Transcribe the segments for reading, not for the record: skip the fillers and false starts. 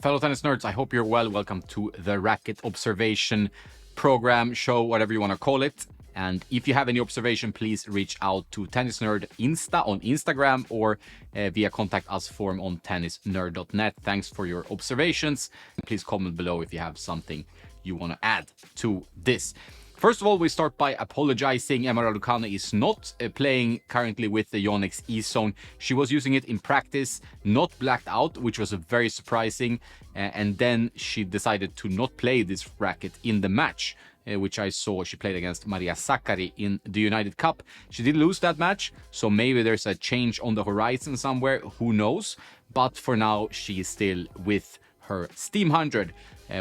Fellow tennis nerds, I hope you're well. Welcome to the Racket Observation program, show, whatever you want to call it. And if you have any observation, please reach out to Tennis Nerd Insta on Instagram or via contact us form on tennisnerd.net. Thanks for your observations. Please comment below if you have something you want to add to this. First of all, we start by apologizing. Emma Raducanu is not playing currently with the Yonex E-Zone. She was using it in practice, not blacked out, which was very surprising. And then she decided to not play this racket in the match, which I saw she played against Maria Sakkari in the United Cup. She did lose that match, so maybe there's a change on the horizon somewhere. Who knows? But for now, she is still with her Steam 100,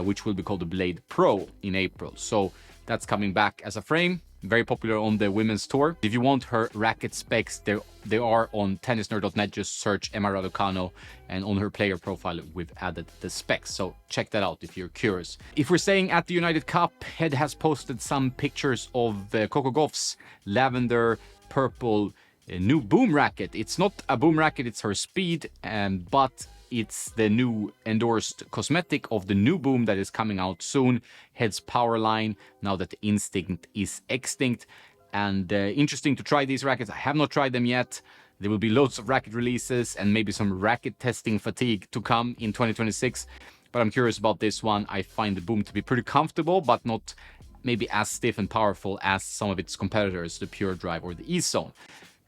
which will be called the Blade Pro in April. So that's coming back as a frame, very popular on the women's tour. If you want her racket specs, they are on tennisnerd.net. Just search Emma Raducanu, and on her player profile, we've added the specs. So check that out if you're curious. If we're staying at the United Cup, Head has posted some pictures of Coco Gauff's lavender purple new boom racket. It's not a boom racket, it's her speed, but it's the new endorsed cosmetic of the new boom that is coming out soon. Head's power line, now that the Instinct is extinct. And interesting to try these rackets. I have not tried them yet. There will be loads of racket releases and maybe some racket testing fatigue to come in 2026. But I'm curious about this one. I find the boom to be pretty comfortable, but not maybe as stiff and powerful as some of its competitors, the Pure Drive or the E-Zone.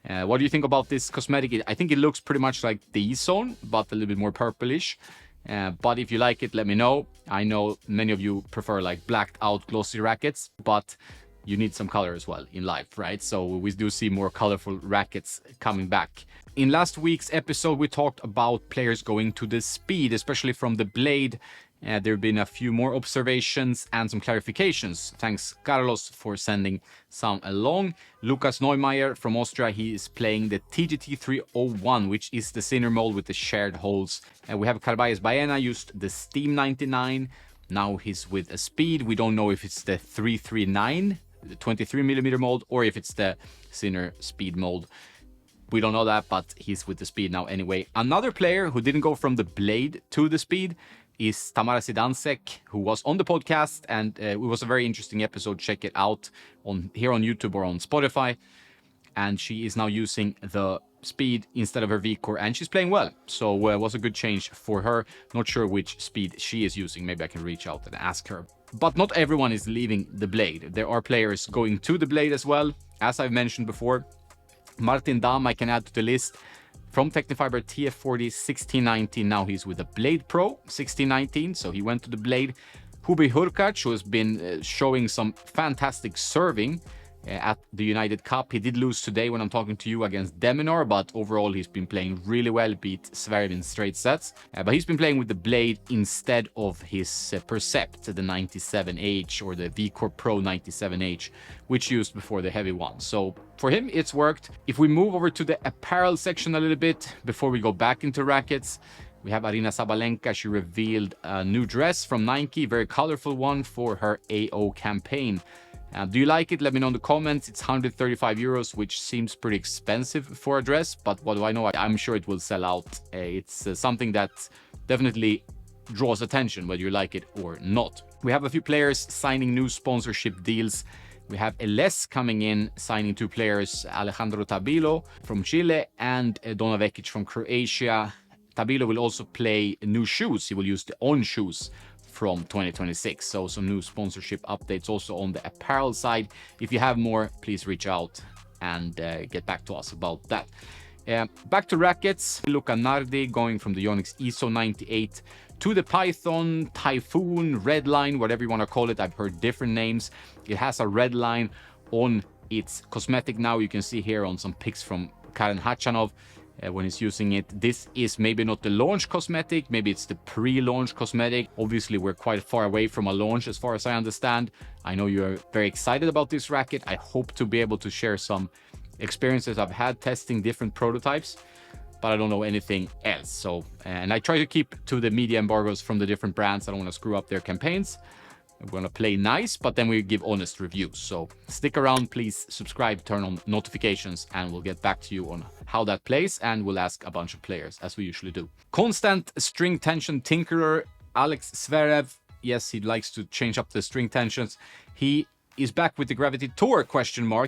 What do you think about this cosmetic? I think it looks pretty much like the E-Zone, but a little bit more purplish. But if you like it, let me know. I know many of you prefer like blacked out glossy rackets, but you need some color as well in life, right? So we do see more colorful rackets coming back. In last week's episode, we talked about players going to the speed, especially from the Blade. There have been a few more observations and some clarifications. Thanks, Carlos, for sending some along. Lukas Neumeier from Austria, he is playing the TGT 301, which is the Sinner mold with the shared holes. We have Carvalles Baena, used the Steam 99. Now he's with a speed. We don't know if it's the 339, the 23mm mold, or if it's the Sinner speed mold. We don't know that, but he's with the speed now anyway. Another player who didn't go from the Blade to the speed is Tamara Zidansek, who was on the podcast, and it was a very interesting episode. Check it out here on YouTube or on Spotify. And she is now using the speed instead of her V-Core, and she's playing well. So it was a good change for her. Not sure which speed she is using. Maybe I can reach out and ask her. But not everyone is leaving the Blade. There are players going to the Blade as well. As I've mentioned before, Martin Dahm I can add to the list. From Technifiber TF40 1619, now he's with the Blade Pro 1619, so he went to the Blade. Hubi Hurkacz, who has been showing some fantastic serving at the United Cup. He did lose today when I'm talking to you against Deminar, but overall he's been playing really well, beat Zverev in straight sets. But he's been playing with the Blade instead of his Percept, the 97H or the V-Core Pro 97H, which used before the heavy one. So for him, it's worked. If we move over to the apparel section a little bit before we go back into rackets, we have Arina Sabalenka. She revealed a new dress from Nike, very colorful one for her AO campaign. Do you like it? Let me know in the comments. It's 135 euros, which seems pretty expensive for a dress, but what do I know? I'm sure it will sell out. It's something that definitely draws attention, whether you like it or not. We have a few players signing new sponsorship deals. We have Eles coming in, signing two players, Alejandro Tabilo from Chile and Dona Vekic from Croatia. Tabilo will also play new shoes. He will use the On shoes from 2026. So some new sponsorship updates also on the apparel side. If you have more, please reach out and get back to us about that. Back to rackets. Luca Nardi going from the Yonex E-Zone 98 to the Python, Typhoon, Redline, whatever you want to call it. I've heard different names. It has a red line on its cosmetic now. You can see here on some pics from Karen Hachanov when he's using it. This is maybe not the launch cosmetic, maybe it's the pre-launch cosmetic. Obviously, we're quite far away from a launch as far as I understand. I know you're very excited about this racket. I hope to be able to share some experiences I've had testing different prototypes, but I don't know anything else. So, and I try to keep to the media embargoes from the different brands. I don't want to screw up their campaigns. We're going to play nice, but then we give honest reviews. So stick around, please subscribe, turn on notifications, and we'll get back to you on how that plays, and we'll ask a bunch of players as we usually do. Constant String Tension Tinkerer Alex Zverev, yes, he likes to change up the string tensions. He is back with the Gravity Tour ?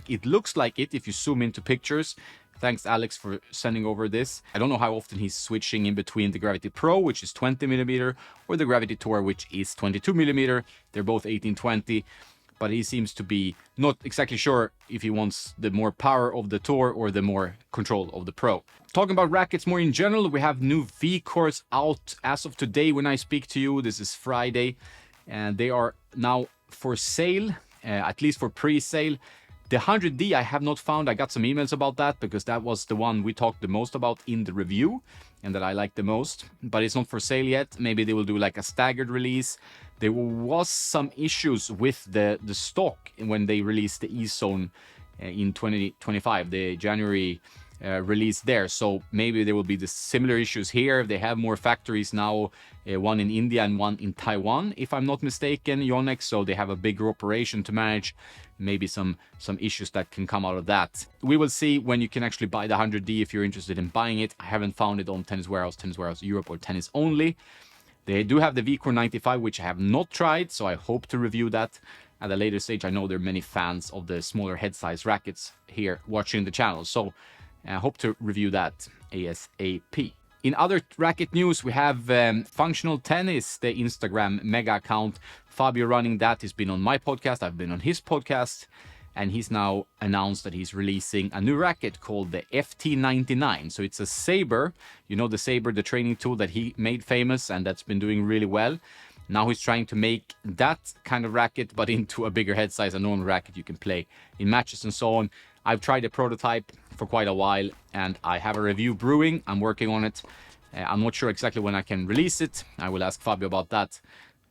It looks like it if you zoom into pictures. Thanks, Alex, for sending over this. I don't know how often he's switching in between the Gravity Pro, which is 20mm, or the Gravity Tour, which is 22mm. They're both 1820, but he seems to be not exactly sure if he wants the more power of the Tour or the more control of the Pro. Talking about rackets more in general, we have new V-cores out as of today when I speak to you. This is Friday, and they are now for sale, at least for pre-sale. The 100D I have not found. I got some emails about that because that was the one we talked the most about in the review and that I like the most, but it's not for sale yet. Maybe they will do like a staggered release. There was some issues with the stock when they released the E-Zone in 2025, the January release there. So maybe there will be the similar issues here. They have more factories now, one in India and one in Taiwan, if I'm not mistaken, Yonex. So they have a bigger operation to manage. Maybe some issues that can come out of that. We will see when you can actually buy the 100D if you're interested in buying it. I haven't found it on Tennis Warehouse Europe, or Tennis Only. They do have the V-Core 95, which I have not tried, so I hope to review that at a later stage. I know there are many fans of the smaller head size rackets here watching the channel, so I hope to review that ASAP. In other racket news, we have Functional Tennis, the Instagram mega account. Fabio running that. He's been on my podcast. I've been on his podcast. And he's now announced that he's releasing a new racket called the FT99. So it's a Sabre. You know the Sabre, the training tool that he made famous and that's been doing really well. Now he's trying to make that kind of racket, but into a bigger head size, a normal racket you can play in matches and so on. I've tried a prototype for quite a while and I have a review brewing. I'm working on it. I'm not sure exactly when I can release it. I will ask Fabio about that.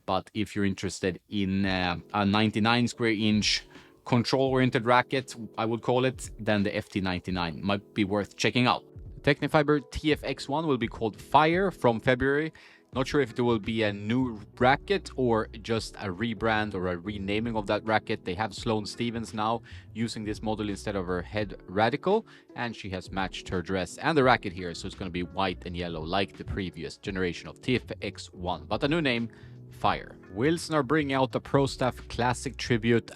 But if you're interested in a 99 square inch control-oriented racket, I would call it, then the FT99 might be worth checking out. Technifiber TFX1 will be called Fire from February. Not sure if there will be a new racket or just a rebrand or a renaming of that racket. They have Sloane Stevens now using this model instead of her head Radical, and she has matched her dress and the racket here, so it's going to be white and yellow like the previous generation of TFX1, but a new name, Fire. Wilson are bringing out the Pro Staff Classic Tribute.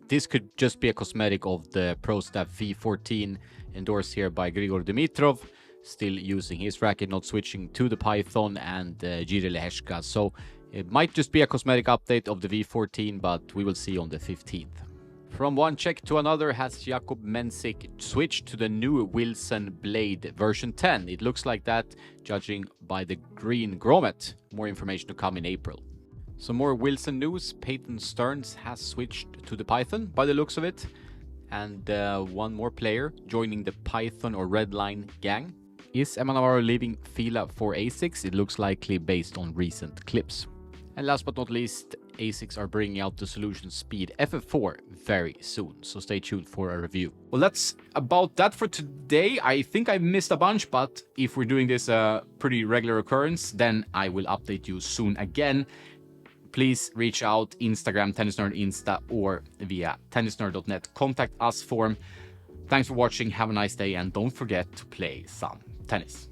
This could just be a cosmetic of the Pro Staff V14 endorsed here by Grigor Dimitrov, still using his racket, not switching to the Python and Jiri Leheshka. So it might just be a cosmetic update of the V14, but we will see on the 15th. From one check to another, has Jakub Mensik switched to the new Wilson Blade version 10? It looks like that, judging by the green grommet. More information to come in April. Some more Wilson news. Peyton Stearns has switched to the Python by the looks of it. And one more player joining the Python or Redline gang. Is Emma Navarro leaving Fila for ASICS? It looks likely based on recent clips. And last but not least, ASICS are bringing out the Solution Speed FF4 very soon, so stay tuned for a review. Well, that's about that for today. I think I missed a bunch, but if we're doing this pretty regular occurrence, then I will update you soon again. Please reach out, Instagram, Tennis Nerd Insta, or via tennisnerd.net contact us form. Thanks for watching, have a nice day, and don't forget to play some tennis.